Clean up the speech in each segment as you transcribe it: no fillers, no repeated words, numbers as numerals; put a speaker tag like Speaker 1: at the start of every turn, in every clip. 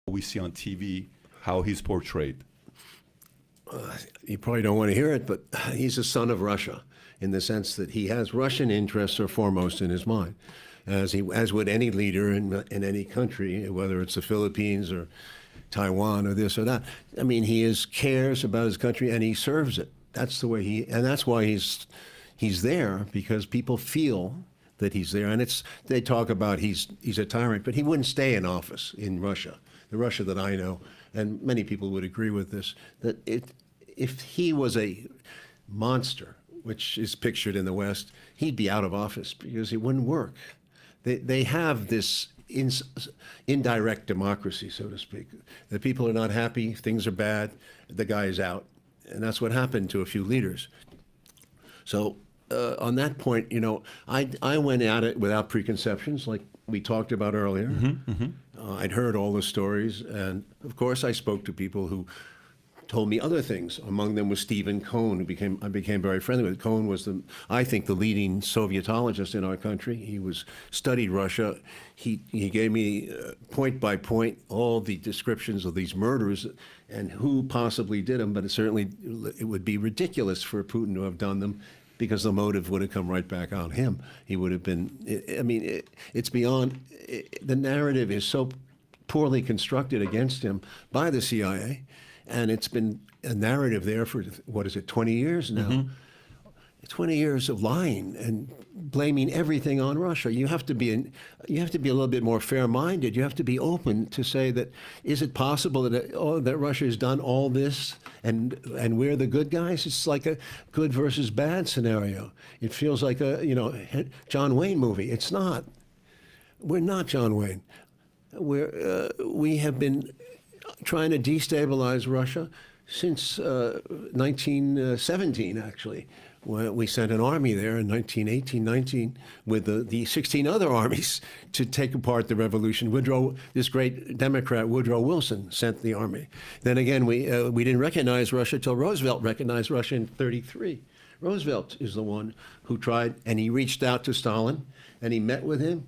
Speaker 1: we see on TV, how he's portrayed?
Speaker 2: You probably don't want to hear it, but he's a son of Russia in the sense that he has Russian interests are foremost in his mind, as would any leader in any country, whether it's the Philippines or Taiwan or this or that. I mean, cares about his country and he serves it. That's the way and that's why he's there, because people feel that he's there. And they talk about he's a tyrant, but he wouldn't stay in office in Russia, the Russia that I know, and many people would agree with this, that if he was a monster, which is pictured in the West, he'd be out of office because it wouldn't work. They have this indirect democracy, so to speak. The people are not happy, things are bad, the guy is out. And that's what happened to a few leaders. So on that point, I went at it without preconceptions, like we talked about earlier. I'd heard all the stories, and of course I spoke to people who told me other things. Among them was Stephen Cohn, who I became very friendly with. Cohn was I think, the leading Sovietologist in our country. He studied Russia. He gave me point by point all the descriptions of these murders and who possibly did them. But it would be ridiculous for Putin to have done them, because the motive would have come right back on him. He would have been. It's beyond. The narrative is so poorly constructed against him by the CIA. And it's been a narrative there for, 20 years now? 20 years of lying and blaming everything on Russia. You have to be a little bit more fair-minded. You have to be open to say that, is it possible that Russia has done all this and we're the good guys? It's like a good versus bad scenario. It feels like a John Wayne movie. It's not. We're not John Wayne. We have been trying to destabilize Russia since 1917, actually, when we sent an army there in 1918-19 with the 16 other armies to take apart the revolution. This great Democrat, Woodrow Wilson, sent the army. Then again, we didn't recognize Russia till Roosevelt recognized Russia in 1933. Roosevelt is the one who tried, and he reached out to Stalin, and he met with him.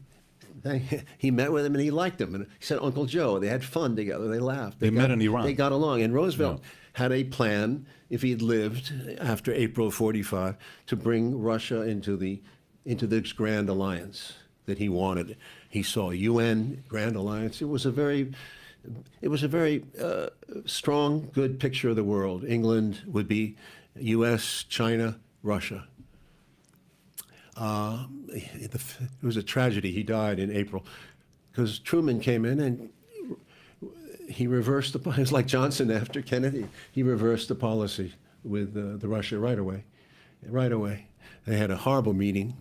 Speaker 2: He met with him and he liked him. And he said, Uncle Joe. They had fun together. They laughed.
Speaker 1: They met in Iran.
Speaker 2: They got along. And Roosevelt had a plan, if he'd lived after April of 45, to bring Russia into this grand alliance that he wanted. He saw UN grand alliance. It was a very strong, good picture of the world. England would be U.S., China, Russia. It was a tragedy. He died in April because Truman came in and he reversed it was like Johnson after Kennedy. He reversed the policy with the Russia right away. Right away. They had a horrible meeting.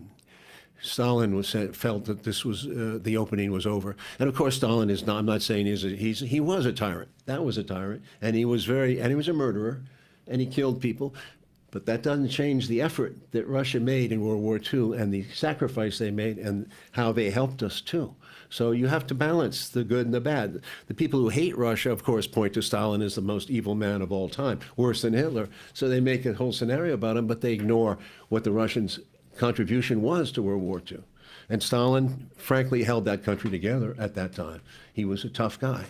Speaker 2: Stalin felt that this was the opening was over. And of course, Stalin is not. I'm not saying he was a tyrant. That was a tyrant, and he was a murderer, and he killed people. But that doesn't change the effort that Russia made in World War II and the sacrifice they made and how they helped us too. So you have to balance the good and the bad. The people who hate Russia, of course, point to Stalin as the most evil man of all time, worse than Hitler. So they make a whole scenario about him, but they ignore what the Russians' contribution was to World War II. And Stalin, frankly, held that country together at that time. He was a tough guy.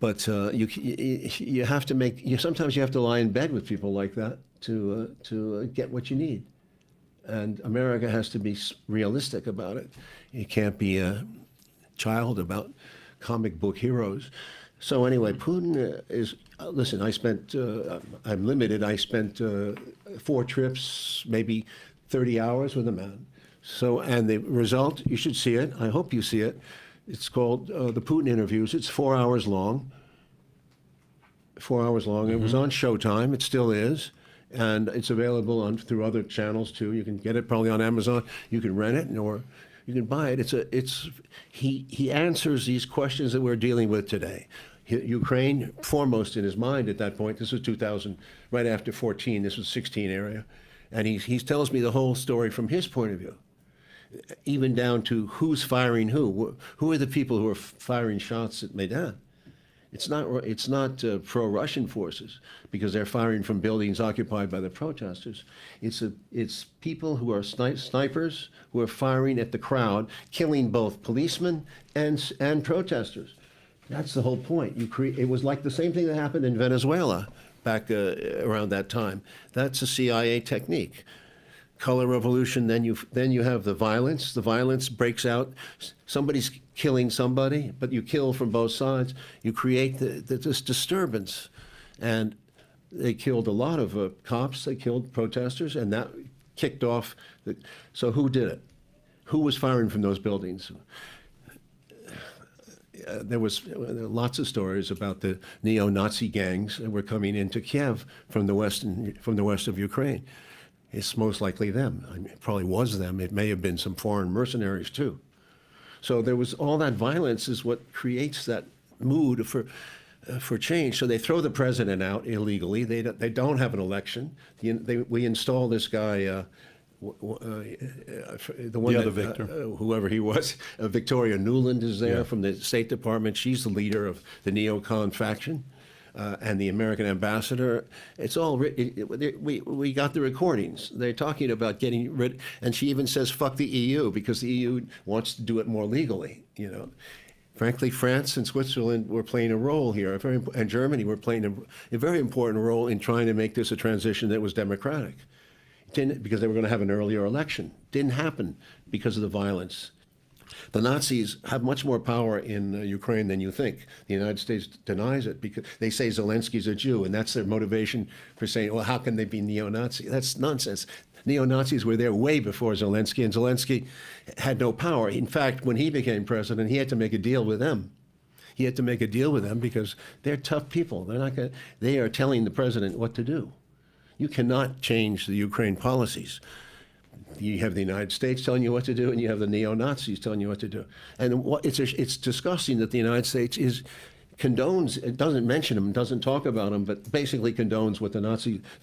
Speaker 2: But you have to sometimes you have to lie in bed with people like that to get what you need. And America has to be realistic about it. You can't be a child about comic book heroes. So anyway, Putin is, listen, I'm limited. I spent 4 trips, maybe 30 hours with a man. So, and the result, you should see it. I hope you see it. It's called The Putin Interviews. It's 4 hours long. 4 hours long. It was on Showtime. It still is. And it's available through other channels, too. You can get it probably on Amazon. You can rent it, or you can buy it. He answers these questions that we're dealing with today. Ukraine, foremost in his mind at that point. This was 2000, right after 14. This was 16 area. And he tells me the whole story from his point of view, even down to who's firing who. Who are the people who are firing shots at Maidan? It's not pro-Russian forces because they're firing from buildings occupied by the protesters. It's people who are snipers who are firing at the crowd, killing both policemen and protesters. That's the whole point. It was like the same thing that happened in Venezuela back around that time. That's a CIA technique. Color revolution, then you have the violence. The violence breaks out. Somebody's killing somebody, but you kill from both sides. You create this disturbance. And they killed a lot of cops. They killed protesters, and that kicked off. So who did it? Who was firing from those buildings? There were lots of stories about the neo-Nazi gangs that were coming into Kiev from the west of Ukraine. It's most likely them. I mean, it probably was them. It may have been some foreign mercenaries too. So there was all that violence is what creates that mood for change. So they throw the president out illegally. They don't have an election. We install this guy. The one
Speaker 1: The other
Speaker 2: that,
Speaker 1: Victor.
Speaker 2: Whoever he was, Victoria Nuland is there
Speaker 1: Yeah.
Speaker 2: from the State Department. She's the leader of the neocon faction, and the American ambassador. It's all we got the recordings. They're talking about getting rid, and she even says "fuck the EU" because the EU wants to do it more legally. You know. Frankly, France and Switzerland were playing a role here, and Germany were playing a very important role in trying to make this a transition that was democratic. Didn't, because they were going to have an earlier election. Didn't happen because of the violence. The Nazis have much more power in Ukraine than you think. The United States denies it because they say Zelensky's a Jew, and that's their motivation for saying, well, how can they be neo-Nazi? That's nonsense. Neo-Nazis were there way before Zelensky, and Zelensky had no power. In fact, when he became president, he had to make a deal with them. He had to make a deal with them because they're tough people. They are telling the president what to do. You cannot change the Ukraine policies. You have the United States telling you what to do, and you have the neo-Nazis telling you what to do. And it's disgusting that the United States condones, it doesn't mention them, doesn't talk about them, but basically condones what the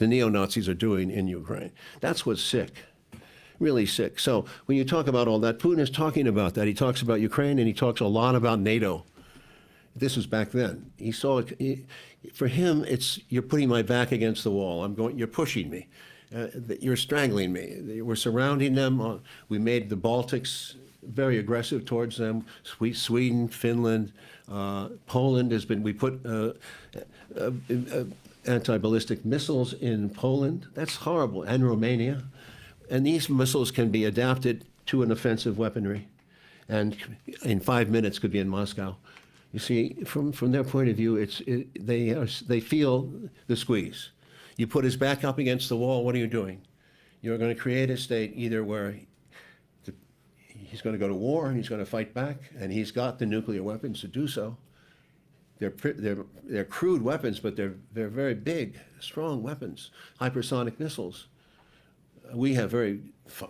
Speaker 2: neo-Nazis are doing in Ukraine. That's what's sick, really sick. So when you talk about all that, Putin is talking about that. He talks about Ukraine, and he talks a lot about NATO. This was back then. He saw it. For him, it's you're putting my back against the wall. You're pushing me. You're strangling me. We're surrounding them. We made the Baltics very aggressive towards them. Sweden, Finland, Poland has been. We put anti-ballistic missiles in Poland. That's horrible. And Romania. And these missiles can be adapted to an offensive weaponry, and in 5 minutes could be in Moscow. You see, from their point of view, they feel the squeeze. You put his back up against the wall, what are you doing? You're going to create a state either where he's going to go to war and he's going to fight back, and he's got the nuclear weapons to do so. They're crude weapons, but they're very big, strong weapons, hypersonic missiles. We have very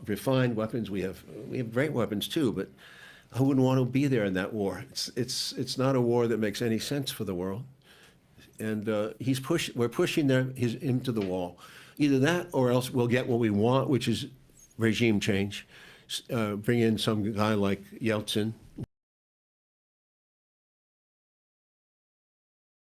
Speaker 2: refined weapons. We have great weapons too, but who wouldn't want to be there in that war? It's not a war that makes any sense for the world, and we're pushing him to the wall. Either that, or else we'll get what we want, which is regime change. Bring in some guy like Yeltsin.